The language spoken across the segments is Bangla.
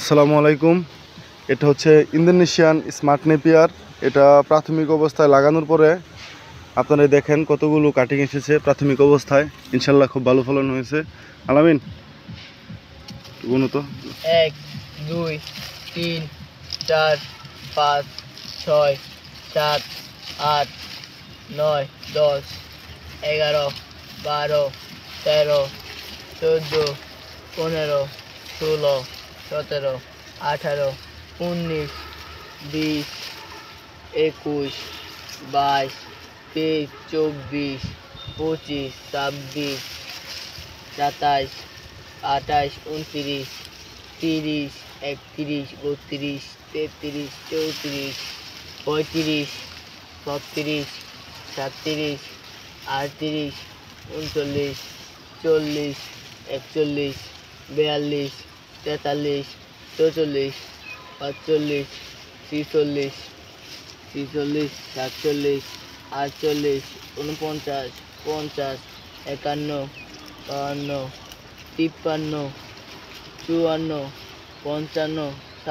আসসালামু আলাইকুম। এটা হচ্ছে ইন্দোনেশিয়ান স্মার্ট নেপিয়ার। এটা প্রাথমিক অবস্থায় লাগানোর পরে আপনারা দেখেন কতগুলো কাটিং এসেছে প্রাথমিক অবস্থায়। ইনশাল্লাহ খুব ভালো ফলন হয়েছে। আলামিন গুনো তো 1 2 3 4 5 6 7 8 9 10 11 12 13 14 15 16 17 18 19 20 21 22 23 24 25 26 27 28 29 30 31 32 33 34 35 36 37 38 39 40 41 42 43 44 45 46 46 47 48 49 50 51 52 53 54 55 56 57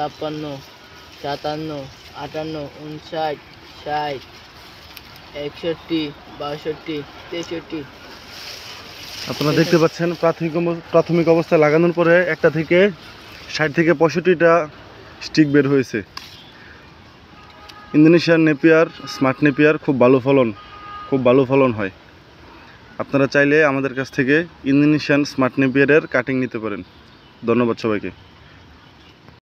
58 59 60 61 62 63। আপনারা দেখতে পাচ্ছেন প্রাথমিক অবস্থায় লাগানোর পরে একটা থেকে 60 থেকে 65টা স্টিক বের হয়েছে। ইন্দোনেশিয়ান নেপিয়ার স্মার্ট নেপিয়ার খুব ভালো ফলন হয়। আপনারা চাইলে আমাদের কাছ থেকে ইন্দোনেশিয়ান স্মার্ট নেপিয়ারের কাটিং নিতে পারেন। ধন্যবাদ সবাইকে।